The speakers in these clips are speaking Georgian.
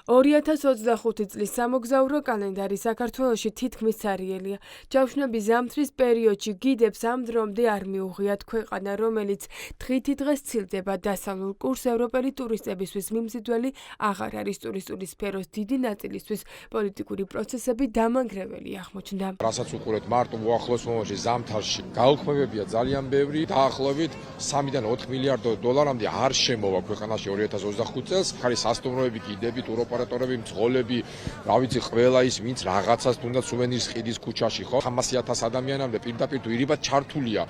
2025 წლის სამოგზაურო კალენდარი საქართველოში თითქმის სარიელია. ჯავშნების ზამთრის პერიოდში გიდებს ამ დრომდე არ მიუღიათ ქვეყანა, რომელიც დღითი დღეს ცილდება დასავლურ კურსს ევროპელი ტურისტებისთვის მიმზიდველი აღარ არის. ტურისტული სფეროს დიდი ნაწილისთვის პოლიტიკური პროცესები დამანგრეველი აღმოჩნდა. რასაც უყურებთ მარტო უახლოს მომავალში ზამთარში გაუქმებებია ძალიან ბევრი. დაახლოებით 3-დან 4 მილიარდ დოლარამდე არ შემოვა ქვეყანაში 2025 წელს. ხარი სასტუმროები, გიდები, ტუროპერატორები, მძღოლები, რა ვიცი, ყველა ის ვინც რაღაცას თუნდაც სუვენირს ყიდის ქუჩაში, ხო? 500,000 ადამიანამდე პირდაპირ თუ ირიბად ჩართულია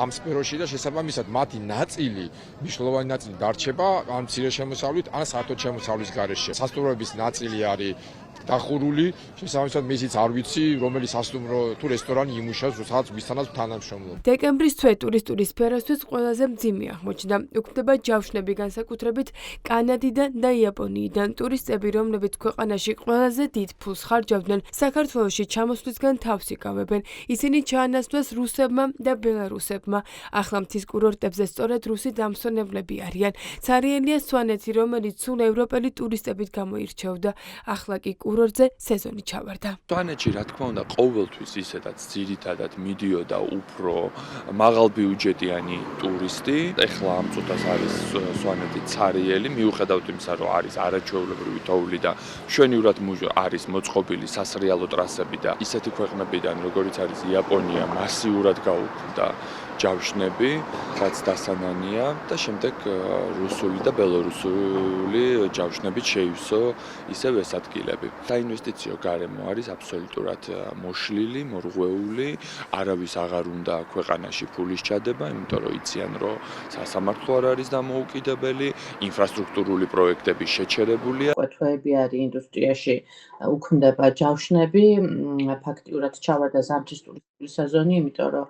ამ სფეროში და შესაბამისად მათი ნაწილი, მნიშვნელოვანი ნაწილი დარჩება ან მცირე შემოსავლით, ან საერთოდ შემოსავლის გარეშე. სასტუმროების ნაწილი არის დახურული, შესაბამისად მისიც არ ვიცი, რომელი სასტუმრო თუ რესტორანი იმუშავს, სადაც მისთანაც თანამშრომლობ. დეკემბრის თვე ტურისტული სფეროსთვის ყველაზე მძიმე აღმოჩნდა. უქმდება ჯავშნები, განსაკუთრებით კანადიდან და იაპონიიდან. ტურისტები, რომლებიც ქვეყანაში ყველაზე დიდ ფულს ხარჯავდნენ, საქართველოში ჩამოსვლისგან თავს იკავებენ. ისინი ჩაანაცვლეს რუსებმა და ბელარუსებმა. ახლა მთის კურორტებზე სწორედ რუსი დამსვენებლები არიან. სარიელია სვანეთი, რომელიც სულ ევროპელი ტურისტებით გამოირჩეოდა. ახლა კი კურორტზე სეზონი ჩავარდა. სვანეთში, რა თქმა უნდა, ყოველთვის ისედაც ძირითადად მიდიოდა უფრო მაღალბიუჯეტიანი ტურისტი. ეხლა ამ წუთას არის სვანეთი ცარიელი, მიუხედავად იმისა, რომ არის არაჩვეულებრივი თოვლი და მშვენივრად არის მოწყობილი სასრიალო ტრასები და ისეთი ქვეყნებიდან, როგორიც არის იაპონია, მასიურად გაუქმდა ჯავშნები, რაც დასანანია და შემდეგ რუსული და ბელორუსული ჯავშნებით შეივსო ისევ ეს ადგილები. საინვესტიციო გარემო არის აბსოლუტურად მოშლილი, მორღვეული, არავის აღარ უნდა ქვეყანაში ფულის ჩადება, იმიტომ რომ იციან, რომ სასამართლო არ არის დამოუკიდებელი, ინფრასტრუქტურული პროექტები შეჩერებულია. თვეები არის ინდუსტრიაში უქმდება ჯავშნები, ფაქტიურად ჩავარდა ზამთრის ტურისტული სეზონი, იმიტომ რომ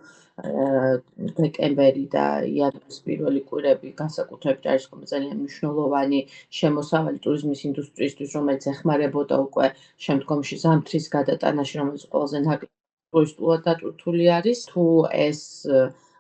დეკემბერი და იანვრის პირველი კვირები განსაკუთრებით არის ძალიან მნიშვნელოვანი შემოსავალი ტურიზმის ინდუსტრიისთვის, რომელიც ეხმარებოდა უკვე შემდგომში ზამთრის გადატანაში, რომელიც ყველაზე ნაკლები ტურისტულად დატვირთული არის. თუ ეს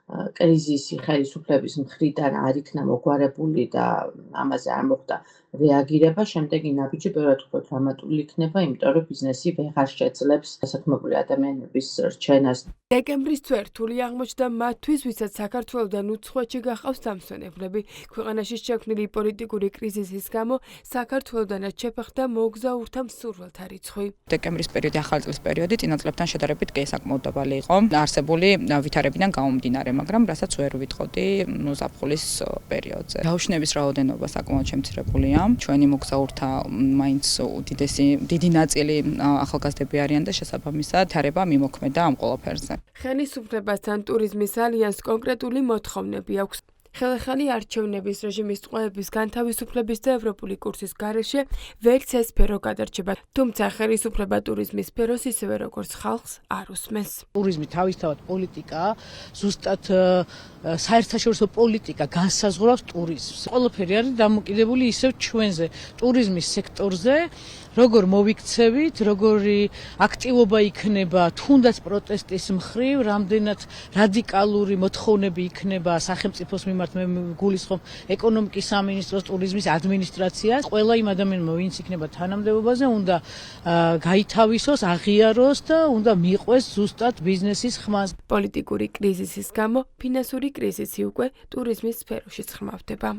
კრიზისი ხელისუფლების მხრიდან არ იქნა მოგვარებული და ამაზე არ მოხდა რეაგირება, შემდეგი ნაბიჯი ბევრად უფრო დრამატული იქნება, იმიტომ რომ ბიზნესი ვეღარ შეძლებს დასაქმებული ადამიანების რჩენას. დეკემბრის თვე რთული აღმოჩნდა მათთვის, ვისაც საქართველოდან უცხოეთში გახავს დამსვენებლები. ქვეყანაში შექმნილი პოლიტიკური კრიზისის გამო საქართველოდანაც შეფეხდა მოგზაურთა მსურველთა რიცხვი. დეკემბრის პერიოდი, ახალი წლის პერიოდი წინა წლებთან შედარებით კი საკმაოდ დაბალი იყო. არსებული ვითარებიდან გამომდინარე, მაგრამ რასაც ვერ ვიტყოდი ზაფხულის პერიოდზე. ჯავშნების რაოდენობა საკმაოდ შემცირებულია. ჩვენი მოგზაურთა მაინც დიდი ნაწილი ახალგაზრდები არიან და შესაბამისად ვითარება მიმოქმედა ამ ყველაფერზე. ხელისუფლებასთან ტურიზმის ალიანსს კონკრეტული მოთხოვნები აქვს. ხელახალი არჩევნების რეჟიმის ტყვეების განთავისუფლების და ევროპული კურსის გარეშე ვერც ეს სფერო გადარჩება, თუმცა ხელისუფლება ტურიზმის სფეროს ისევე როგორც ხალხს არ უსმენს. ტურიზმი თავისთავად პოლიტიკაა, ზუსტად საერთაშორისო პოლიტიკა განსაზღვრავს ტურიზმს. ყველაფერი არის დამოკიდებული ისევ ჩვენზე, ტურიზმის სექტორზე, როგორ მოვიქცევით, როგორი აქტივობა იქნება, თუნდაც პროტესტის მხრივ, რამდენად რადიკალური მოთხოვნები იქნება სახელმწიფოს მიმართ, მე გულისხმობ ეკონომიკის სამინისტროს, ტურიზმის ადმინისტრაციას. ყველა იმ ადამიანმა, ვინც იქნება თანამდებობაზე, უნდა გაითავისოს, აღიაროს და უნდა მიყვეს ზუსტად ბიზნესის ხმას. პოლიტიკური კრიზისის გამო ფინანსური კრიზისი უკვე ტურიზმის სფეროშიც ხმავდება.